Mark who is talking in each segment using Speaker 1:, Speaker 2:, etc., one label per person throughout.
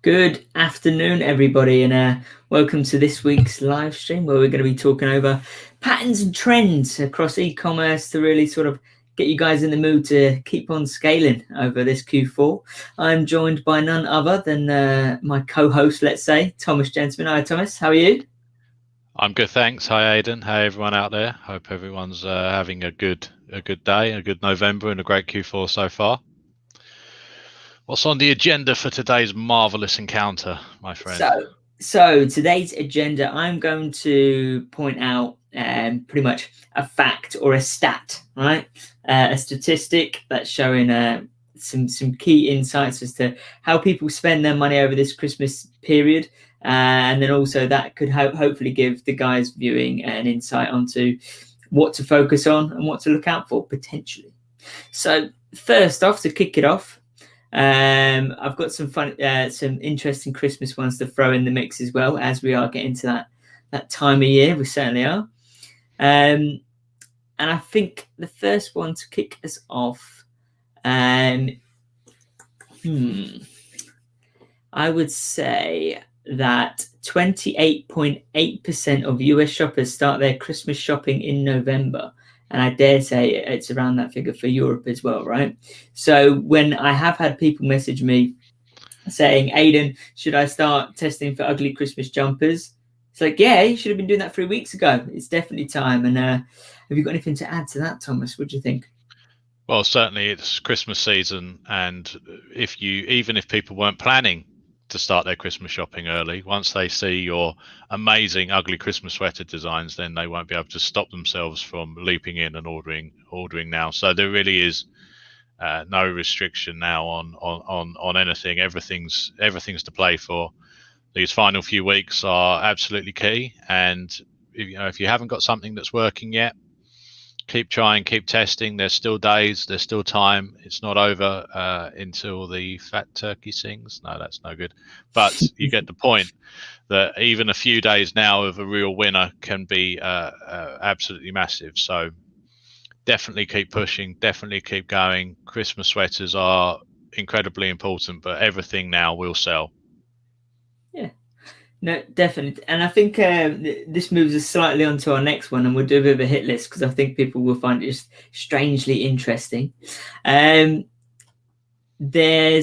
Speaker 1: Good afternoon, everybody, and welcome to this week's live stream where we're going to be talking over patterns and trends across e-commerce to really sort of get you guys in the mood to keep on scaling over this Q4. I'm joined by none other than my co-host, let's say, Thomas Gentleman. Hi, Thomas. How are you?
Speaker 2: I'm good, thanks. Hi, Aidan. Hi, everyone out there. Hope everyone's having a good day, a good November, and a great Q4 so far. What's on the agenda for today's marvelous encounter, my friend?
Speaker 1: So today's agenda, I'm going to point out pretty much a fact or a stat, right? A statistic that's showing some key insights as to how people spend their money over this Christmas period. And then also that could hopefully give the guys viewing an insight onto what to focus on and what to look out for potentially. So first off, to kick it off, I've got some fun, some interesting Christmas ones to throw in the mix as well, as we are getting to that time of year. We certainly are. And I think the first one to kick us off, I would say that 28.8% of US shoppers start their Christmas shopping in November. And I dare say it's around that figure for Europe as well, right? So when I have had people message me saying, Aidan, should I start testing for ugly Christmas jumpers? It's like, yeah, you should have been doing that 3 weeks ago. It's definitely time. And have you got anything to add to that, Thomas? What do you think?
Speaker 2: Well, certainly it's Christmas season, and even if people weren't planning to start their Christmas shopping early, once they see your amazing ugly Christmas sweater designs, then they won't be able to stop themselves from leaping in and ordering now. So there really is no restriction now on anything. Everything's to play for. These final few weeks are absolutely key, and if you haven't got something that's working yet, keep trying, keep testing. There's still days, there's still time. It's not over until the fat turkey sings. No, that's no good. But you get the point that even a few days now of a real winner can be absolutely massive. So definitely keep pushing, definitely keep going. Christmas sweaters are incredibly important, but everything now will sell.
Speaker 1: Yeah. No, definitely. And I think this moves us slightly onto our next one, and we'll do a bit of a hit list because I think people will find it just strangely interesting. There's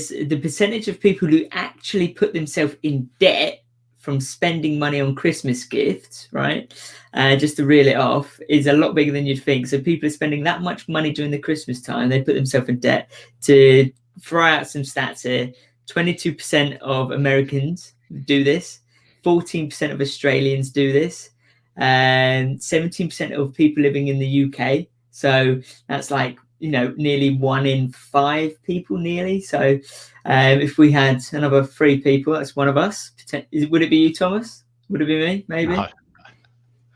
Speaker 1: the percentage of people who actually put themselves in debt from spending money on Christmas gifts, right? Just to reel it off, is a lot bigger than you'd think. So people are spending that much money during the Christmas time, they put themselves in debt. To throw out some stats here, 22% of Americans do this. 14% of Australians do this, and 17% of people living in the UK. So that's like, nearly 1 in 5 people nearly. So if we had another 3 people, that's one of us. Would it be you, Thomas? Would it be me? Maybe.
Speaker 2: No.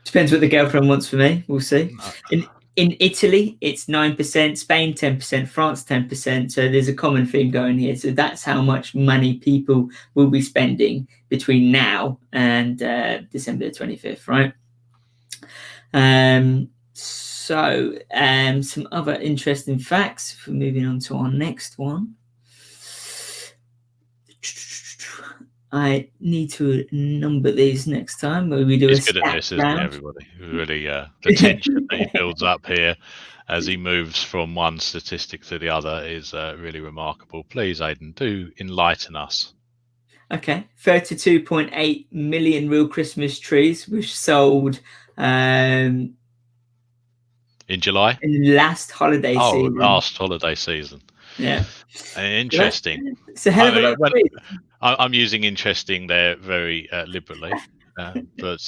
Speaker 1: Depends what the girlfriend wants for me. We'll see. No. In Italy, it's 9%, Spain 10%, France 10%. So there's a common theme going here. So that's how much money people will be spending between now and December the 25th, right? Some other interesting facts. If we're moving on to our next one. I need to number these next time where we do
Speaker 2: He's good at this, isn't he, everybody? Really, the tension that he builds up here as he moves from one statistic to the other is really remarkable. Please, Aidan, do enlighten us.
Speaker 1: Okay, 32.8 million real Christmas trees were sold in
Speaker 2: July?
Speaker 1: In last holiday season.
Speaker 2: Oh, last holiday season.
Speaker 1: Yeah.
Speaker 2: Interesting.
Speaker 1: It's a hell of a lot of trees.
Speaker 2: I'm using interesting there very liberally, but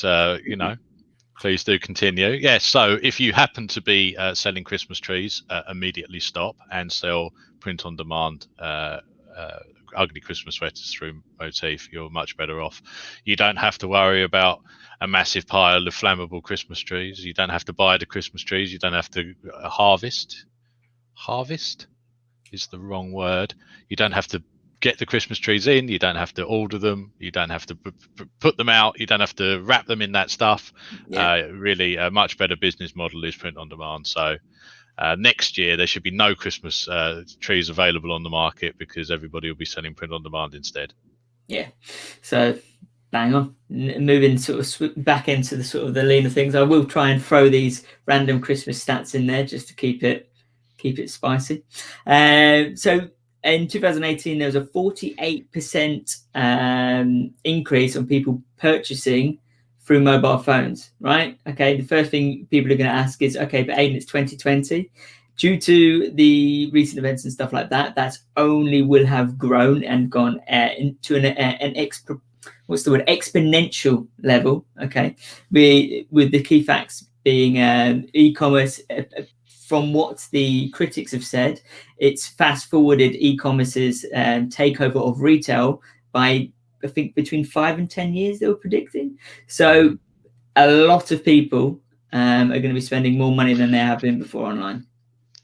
Speaker 2: please do continue. Yeah, so if you happen to be selling Christmas trees, immediately stop and sell print-on-demand ugly Christmas sweaters through Moteefe. You're much better off. You don't have to worry about a massive pile of flammable Christmas trees. You don't have to buy the Christmas trees. You don't have to harvest. Harvest is the wrong word. You don't have to get the Christmas trees in, you don't have to order them, you don't have to put them out, you don't have to wrap them in that stuff. Really a much better business model is print on demand. So next year there should be no Christmas trees available on the market because everybody will be selling print on demand instead.
Speaker 1: Yeah. So bang on. Moving sort of back into the sort of the leaner things. I will try and throw these random Christmas stats in there just to keep it spicy. So in 2018, there was a 48% increase on people purchasing through mobile phones, right? Okay, the first thing people are going to ask is, okay, but Aidan, it's 2020. Due to the recent events and stuff like that, that's only will have grown and gone into an exponential level. Okay, with the key facts being e-commerce. From what the critics have said, it's fast forwarded e-commerce's takeover of retail by, I think, between 5 and 10 years they were predicting. So a lot of people are going to be spending more money than they have been before online.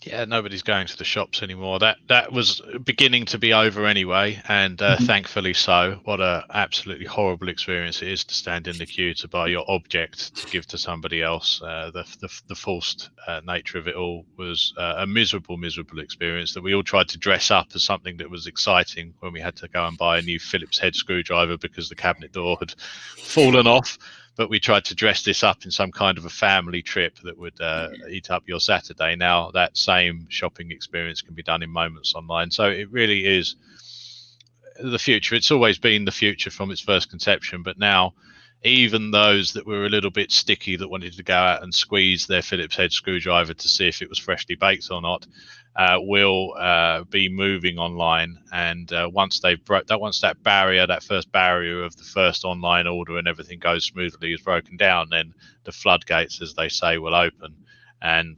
Speaker 2: Yeah, nobody's going to the shops anymore. That was beginning to be over anyway, and thankfully so. What a absolutely horrible experience it is to stand in the queue to buy your object to give to somebody else. The forced nature of it all was a miserable experience that we all tried to dress up as something that was exciting when we had to go and buy a new Phillips head screwdriver because the cabinet door had fallen off. But we tried to dress this up in some kind of a family trip that would eat up your Saturday. Now that same shopping experience can be done in moments online. So it really is the future. It's always been the future from its first conception. But now even those that were a little bit sticky, that wanted to go out and squeeze their Phillips head screwdriver to see if it was freshly baked or not, will be moving online. And once they've once that barrier, that first barrier of the first online order and everything goes smoothly is broken down, then the floodgates, as they say, will open. And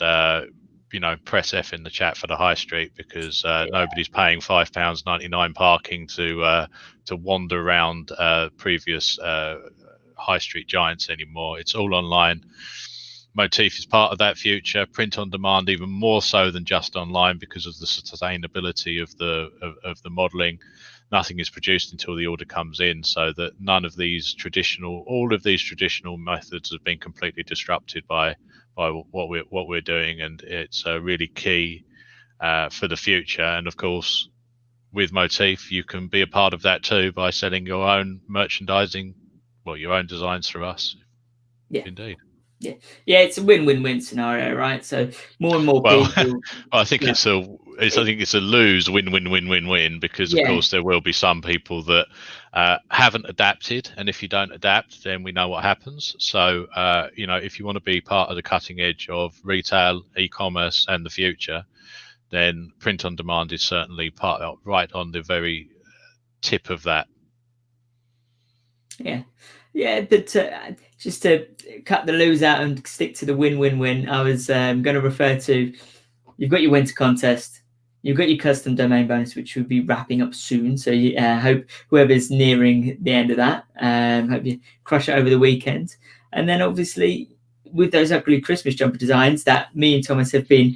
Speaker 2: press F in the chat for the high street, because nobody's paying £5.99 parking to wander around previous high street giants anymore. It's all online. Moteefe is part of that future. Print on demand, even more so than just online, because of the sustainability of the modeling. Nothing is produced until the order comes in, so that all of these traditional methods have been completely disrupted by what we're doing, and it's really key for the future. And of course, with Moteefe, you can be a part of that too by selling your own merchandising, your own designs through us.
Speaker 1: Yeah,
Speaker 2: indeed.
Speaker 1: Yeah, it's a win-win-win scenario, right? So more and more people.
Speaker 2: I think it's a lose win-win-win-win-win, because of course there will be some people that haven't adapted, and if you don't adapt, then we know what happens. So if you want to be part of the cutting edge of retail, e-commerce, and the future, then print on demand is certainly right on the very tip of that.
Speaker 1: Yeah, but just to cut the lose out and stick to the win-win-win, I was going to refer to, you've got your winter contest, you've got your custom domain bonus, which will be wrapping up soon. So hope whoever's nearing the end of that, hope you crush it over the weekend. And then obviously with those ugly Christmas jumper designs that me and Thomas have been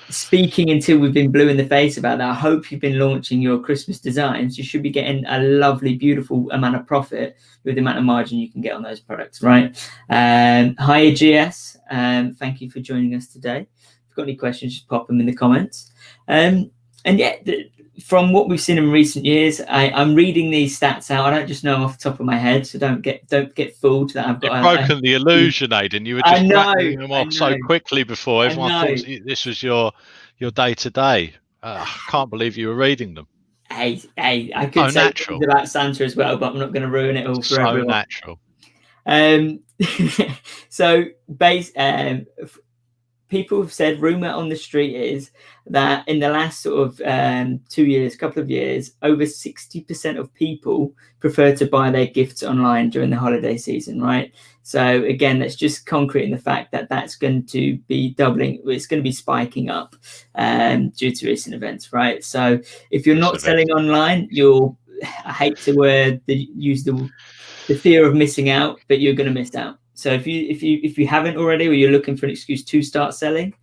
Speaker 1: speaking until we've been blue in the face about that. I hope you've been launching your Christmas designs. You should be getting a lovely, beautiful amount of profit with the amount of margin you can get on those products, right? Hi, GS. Thank you for joining us today. If you've got any questions, just pop them in the comments. From what we've seen in recent years, I'm reading these stats out. I don't just know them off the top of my head, so don't get fooled that I've got.
Speaker 2: You've broken the illusion, Aidan. You were just rattling them off so quickly before. Everyone thought this was your day to day. I can't believe you were reading them.
Speaker 1: Hey, I could say things about Santa as well, but I'm not going to ruin it all for everyone. So natural. People have said, rumor on the street is that in the last sort of couple of years, over 60% of people prefer to buy their gifts online during the holiday season, right? So again, that's just concreting the fact that that's going to be doubling. It's going to be spiking up due to recent events, right? So if you're not selling online, I hate to use the fear of missing out, but you're going to miss out. So if you haven't already, or you're looking for an excuse to start selling,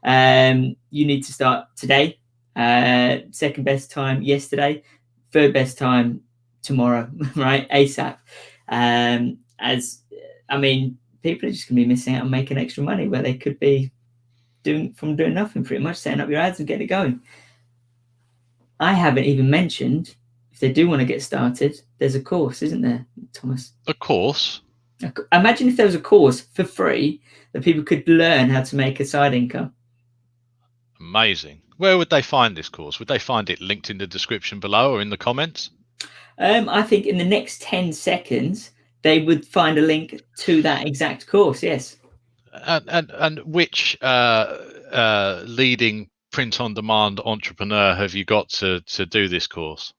Speaker 1: you need to start today. Second best time yesterday, third best time tomorrow, right? ASAP. People are just going to be missing out on making extra money where they could be doing nothing, pretty much setting up your ads and getting it going. I haven't even mentioned if they do want to get started, there's a course, isn't there, Thomas?
Speaker 2: A course?
Speaker 1: Imagine if there was a course for free that people could learn how to make a side income.
Speaker 2: Amazing. Where would they find this course? Would they find it linked in the description below or in the comments?
Speaker 1: I think in the next 10 seconds, they would find a link to that exact course, yes.
Speaker 2: And which leading print-on-demand entrepreneur have you got to do this course?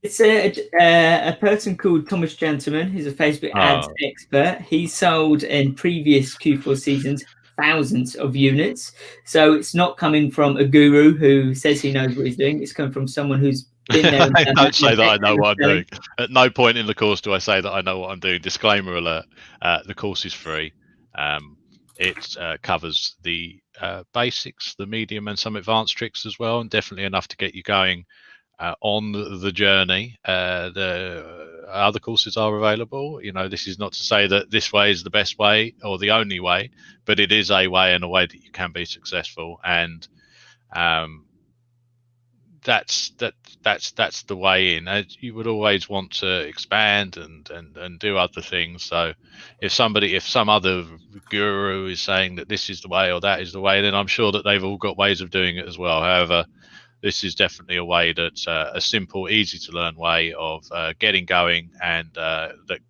Speaker 1: It's a person called Thomas Gentleman, who's a Facebook ads expert. He sold in previous Q4 seasons thousands of units. So it's not coming from a guru who says he knows what he's doing. It's coming from someone who's been there.
Speaker 2: I don't say that I know what I'm doing. At no point in the course do I say that I know what I'm doing. Disclaimer alert, the course is free. It covers the basics, the medium and some advanced tricks as well, and definitely enough to get you going on the journey. The other courses are available. You know, this is not to say that this way is the best way or the only way, but it is a way and a way that you can be successful. And that's the way in. You would always want to expand and do other things. So if some other guru is saying that this is the way or that is the way, then I'm sure that they've all got ways of doing it as well. However, this is definitely a way that's a simple, easy to learn way of getting going, and that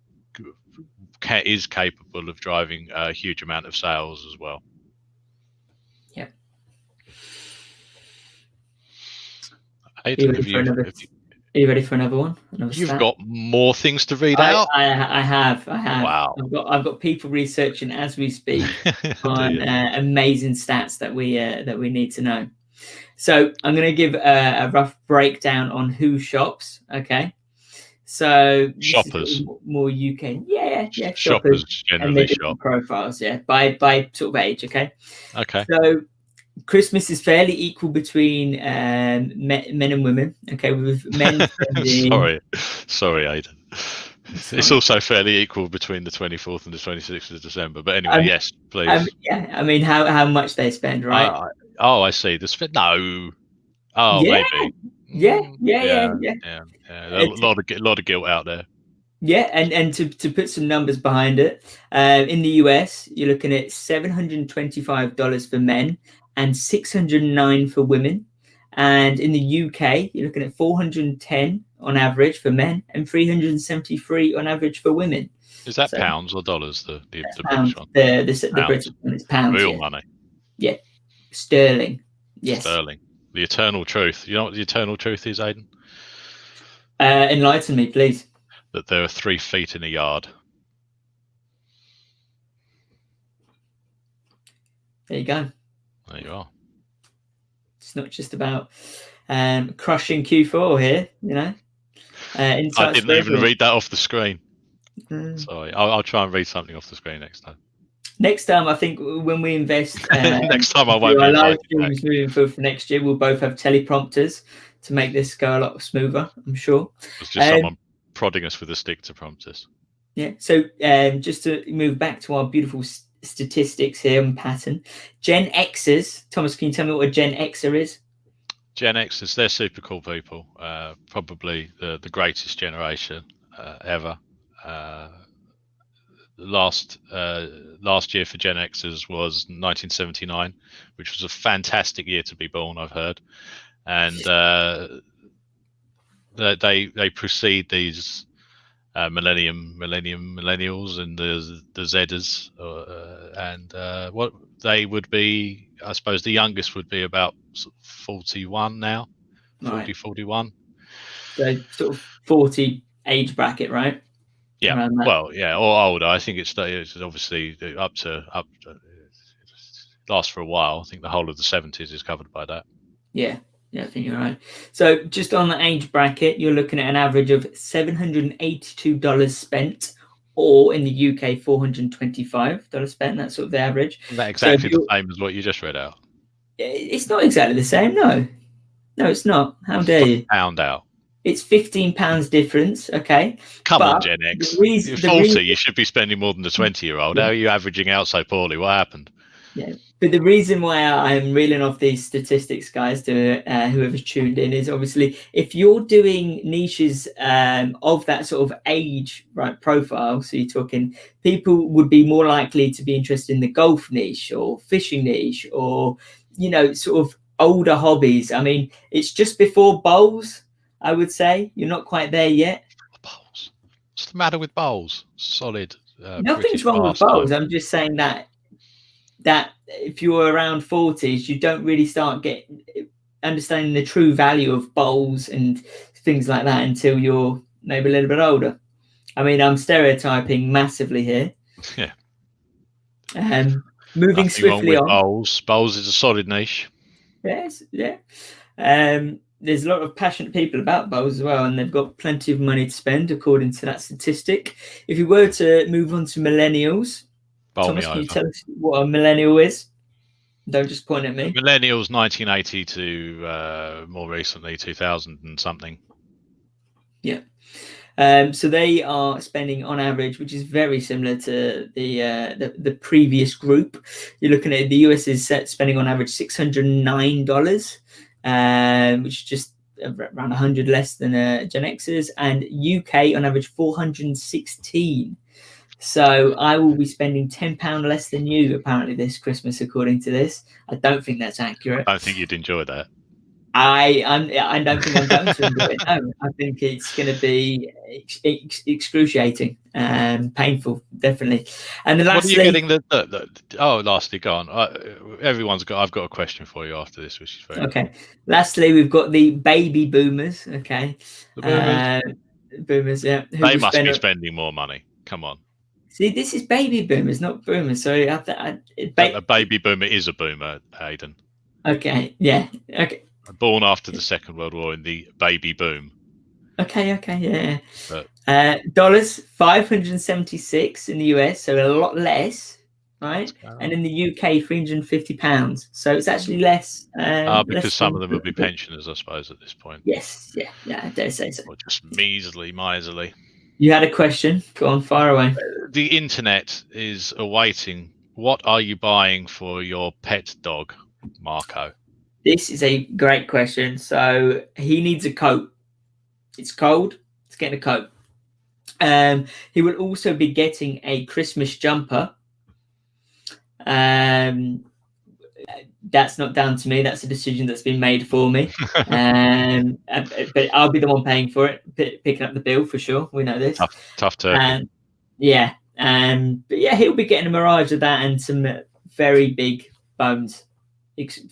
Speaker 2: is capable of driving a huge amount of sales as well.
Speaker 1: Yeah.
Speaker 2: Aidan,
Speaker 1: are you ready for another one?
Speaker 2: You've got more things to read out?
Speaker 1: I have.
Speaker 2: Wow.
Speaker 1: I've got people researching as we speak on amazing stats that we need to know. So I'm going to give a rough breakdown on who shops. Okay. So
Speaker 2: shoppers,
Speaker 1: more UK. Yeah.
Speaker 2: Shoppers generally shop.
Speaker 1: Profiles. Yeah. By sort of age. Okay.
Speaker 2: Okay.
Speaker 1: So Christmas is fairly equal between men and women. Okay, with men.
Speaker 2: sorry, Aidan. It's also fairly equal between the 24th and the 26th of December. But anyway, yes, please.
Speaker 1: I mean, how much they spend, right?
Speaker 2: I see. No. Oh,
Speaker 1: yeah.
Speaker 2: Maybe.
Speaker 1: Yeah.
Speaker 2: A lot of guilt out there.
Speaker 1: Yeah, and to put some numbers behind it, in the US, you're looking at $725 for men and $609 for women, and in the UK, you're looking at $410 on average for men and $373 on average for women.
Speaker 2: Is that pounds or dollars? The
Speaker 1: pounds.
Speaker 2: British one.
Speaker 1: The British one is pounds.
Speaker 2: Real money.
Speaker 1: Yeah, sterling. Yes.
Speaker 2: Sterling. The eternal truth. You know what the eternal truth is, Aidan?
Speaker 1: Enlighten me, please.
Speaker 2: That there are 3 feet in a yard.
Speaker 1: There you go.
Speaker 2: There you are.
Speaker 1: It's not just about crushing Q4 here, you know.
Speaker 2: I didn't even read that off the screen. Sorry, I'll try and read something off the screen next time.
Speaker 1: Next time, I think when we invest,
Speaker 2: next time I won't be
Speaker 1: our live streams moving forward for next year, we'll both have teleprompters to make this go a lot smoother. I'm sure.
Speaker 2: It's just someone prodding us with a stick to prompt us.
Speaker 1: Yeah. So just to move back to our beautiful statistics here and pattern, Gen Xers. Thomas, can you tell me what a Gen Xer is?
Speaker 2: Gen Xers, they're super cool people. Probably the greatest generation ever. Last year for Gen Xers was 1979, which was a fantastic year to be born, I've heard, and they precede these millennials and the Zers, and what they would be, I suppose the youngest would be about 41 now, 41.
Speaker 1: So sort of 40 age bracket, right?
Speaker 2: Yeah, well, yeah, or older. I think it's obviously up to lasts for a while. I think the whole of the 70s is covered by that. Yeah,
Speaker 1: I think you're right. So just on the age bracket, you're looking at an average of $782 spent, or in the UK, $425 spent. That's sort of the average.
Speaker 2: Isn't that exactly the same as what you just read out?
Speaker 1: It's not exactly the same. No, it's not. How dare you?
Speaker 2: Pound out.
Speaker 1: It's £15 difference, okay?
Speaker 2: Come on, Gen X. You're 40, you should be spending more than the 20-year-old. How are you averaging out so poorly? What happened?
Speaker 1: Yeah, But the reason why I'm reeling off these statistics, guys, to whoever's tuned in, is obviously if you're doing niches of that sort of age, right, profile. So you're talking people would be more likely to be interested in the golf niche or fishing niche, or sort of older hobbies. I mean, it's just before bowls. I would say you're not quite there yet.
Speaker 2: Bowls. What's the matter with bowls? Solid
Speaker 1: Nothing's
Speaker 2: British
Speaker 1: wrong with bowls.
Speaker 2: pastime.
Speaker 1: I'm just saying that if you're around 40s, you don't really start understanding the true value of bowls and things like that until you're maybe a little bit older. I mean, I'm stereotyping massively here.
Speaker 2: Yeah.
Speaker 1: Moving
Speaker 2: Nothing wrong
Speaker 1: swiftly
Speaker 2: with
Speaker 1: on.
Speaker 2: bowls. Bowls is a solid niche.
Speaker 1: Yes, yeah. There's a lot of passionate people about bowls as well, and they've got plenty of money to spend, according to that statistic. If you were to move on to millennials,
Speaker 2: Bowl
Speaker 1: Thomas,
Speaker 2: me
Speaker 1: can you
Speaker 2: over.
Speaker 1: tell us what a millennial is? Don't just point at me.
Speaker 2: Millennials, 1980 to more recently 2000 and something.
Speaker 1: Yeah. So they are spending on average, which is very similar to the previous group. You're looking at the US is spending on average $609, which is just around 100 less than Gen Xers, and UK on average 416. So I will be spending £10 less than you apparently this Christmas, according to this. I don't think that's accurate.
Speaker 2: I don't think you'd enjoy that.
Speaker 1: I don't think I'm going to enjoy it. No, I think it's going to be excruciating and painful, definitely. And then lastly,
Speaker 2: what are you getting? Lastly, go on. I've got a question for you after this, which is very
Speaker 1: okay.
Speaker 2: cool.
Speaker 1: Lastly, we've got the baby boomers. Okay,
Speaker 2: The boomers.
Speaker 1: Boomers, yeah.
Speaker 2: They must be spending more money. Come on.
Speaker 1: See, this is baby boomers, not boomers. So
Speaker 2: A baby boomer is a boomer, Aidan.
Speaker 1: Okay, yeah, okay.
Speaker 2: Born after the Second World War in the baby boom.
Speaker 1: Okay, yeah. Dollars 576 in the US, so a lot less, right? And in the UK, £350. So it's actually less.
Speaker 2: Because some of them will be pensioners, I suppose, at this point.
Speaker 1: Yes, yeah, I dare say so.
Speaker 2: Or just miserly.
Speaker 1: You had a question. Go on, fire away.
Speaker 2: The internet is awaiting. What are you buying for your pet dog, Marco?
Speaker 1: This is a great question. So he needs a coat. It's cold. It's getting a coat. He will also be getting a Christmas jumper. That's not down to me. That's a decision that's been made for me. But I'll be the one paying for it, picking up the bill for sure. We know this.
Speaker 2: Tough turkey.
Speaker 1: Yeah. But yeah, he'll be getting a mirage of that and some very big bones.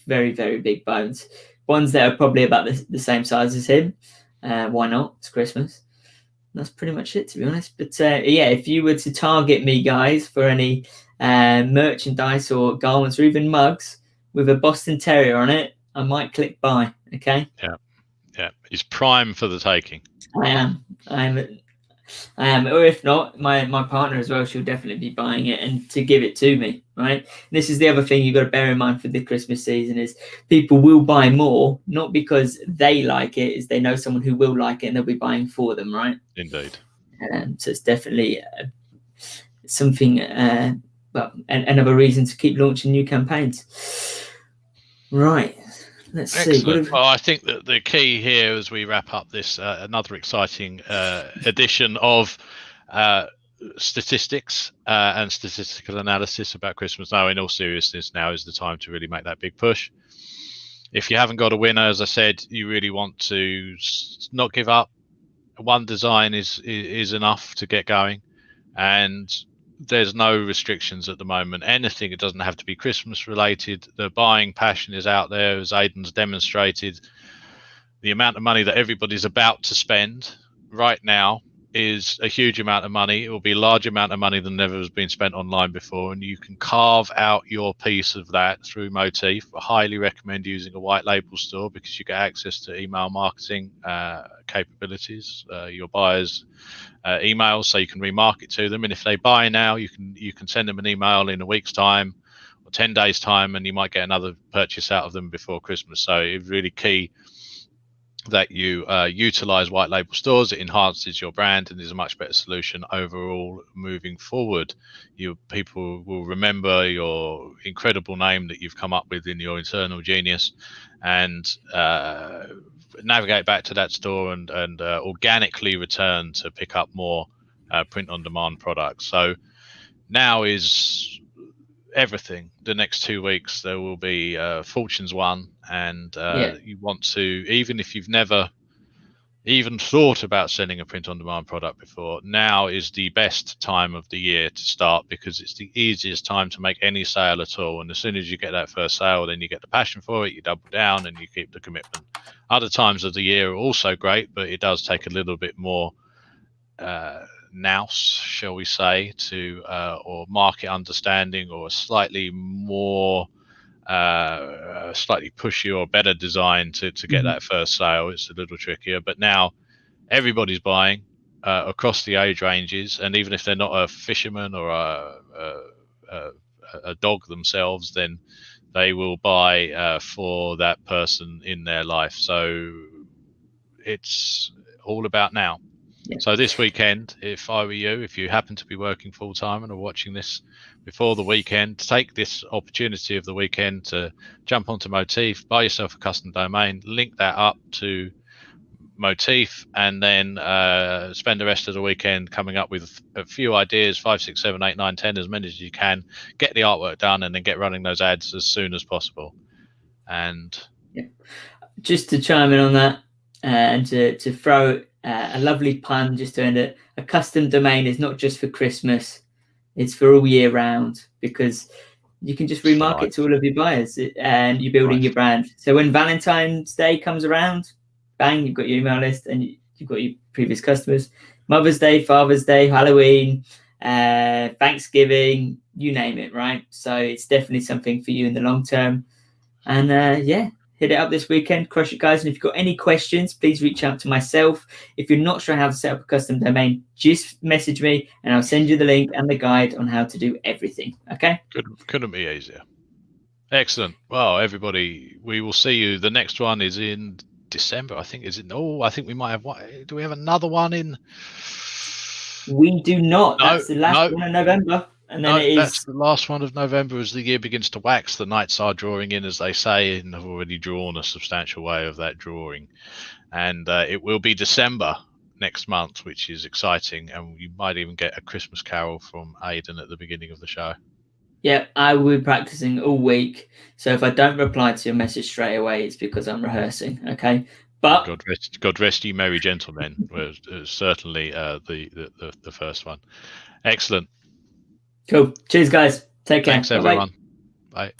Speaker 1: Very, very big bones. Ones that are probably about the same size as him. Why not? It's Christmas. That's pretty much it, to be honest. But yeah, if you were to target me, guys, for any merchandise or garments or even mugs with a Boston Terrier on it, I might click buy. Okay.
Speaker 2: Yeah. He's prime for the taking.
Speaker 1: I am. Or if not, my partner as well, she'll definitely be buying it and to give it to me, right? And this is the other thing you've got to bear in mind for the Christmas season is people will buy more, not because they like it, is they know someone who will like it and they'll be buying for them, right?
Speaker 2: Indeed.
Speaker 1: So it's definitely something, another reason to keep launching new campaigns. Right. Let's see.
Speaker 2: Well, I think that the key here as we wrap up this another exciting edition of statistics and statistical analysis about Christmas. Now, in all seriousness, now is the time to really make that big push. If you haven't got a winner, as I said, you really want to not give up. One design is enough to get going, and there's no restrictions at the moment. Anything, it doesn't have to be Christmas related. The buying passion is out there, as Aidan's demonstrated. The amount of money that everybody's about to spend right now is a huge amount of money. It will be a large amount of money than ever has been spent online before, and you can carve out your piece of that through Moteefe. I highly recommend using a white label store because you get access to email marketing capabilities, your buyers' emails, so you can remarket to them. And if they buy now, you can send them an email in a week's time or 10 days time, and you might get another purchase out of them before Christmas. So it's really key that you utilize white label stores. It enhances your brand and is a much better solution overall moving forward. People will remember your incredible name that you've come up with in your internal genius, and navigate back to that store and organically return to pick up more print on demand products. So now is everything. The next 2 weeks there will be fortunes won, and you want to, even if you've never even thought about selling a print on demand product before, now is the best time of the year to start, because it's the easiest time to make any sale at all. And as soon as you get that first sale, then you get the passion for it, you double down and you keep the commitment. Other times of the year are also great, but it does take a little bit more nous, shall we say, to or market understanding, or a slightly more slightly pushy or better design to get that first sale. It's a little trickier, but now everybody's buying across the age ranges, and even if they're not a fisherman or a dog themselves, then they will buy for that person in their life. So it's all about now. So this weekend, if I were you, if you happen to be working full time and are watching this before the weekend, take this opportunity of the weekend to jump onto Moteefe, buy yourself a custom domain, link that up to Moteefe, and then spend the rest of the weekend coming up with a few ideas, 5, 6, 7, 8, 9, 10, as many as you can. Get the artwork done, and then get running those ads as soon as possible. And
Speaker 1: just to chime in on that, and to throw a lovely pun just to end it, a custom domain is not just for Christmas, it's for all year round, because you can just remarket to all of your buyers and you're building your brand. So when Valentine's Day comes around, bang, you've got your email list and you've got your previous customers. Mother's Day, Father's Day, Halloween, Thanksgiving, you name it, right? So it's definitely something for you in the long term. And hit it up this weekend, crush it, guys. And if you've got any questions, please reach out to myself. If you're not sure how to set up a custom domain, just message me and I'll send you the link and the guide on how to do everything. Okay?
Speaker 2: Couldn't be easier. Excellent. Well, everybody, we will see you. The next one is in December, I think. I think we might have one. Do we have another one in?
Speaker 1: We do not. That's the last one in November. And then
Speaker 2: that's the last one of November. As the year begins to wax, the nights are drawing in, as they say, and have already drawn a substantial way of that drawing. And it will be December next month, which is exciting. And you might even get a Christmas carol from Aidan at the beginning of the show.
Speaker 1: Yeah, I will be practicing all week. So if I don't reply to your message straight away, it's because I'm rehearsing. Okay. But
Speaker 2: God rest you, merry gentlemen. was certainly the first one. Excellent.
Speaker 1: Cool. Cheers, guys. Take care.
Speaker 2: Thanks, everyone. Bye.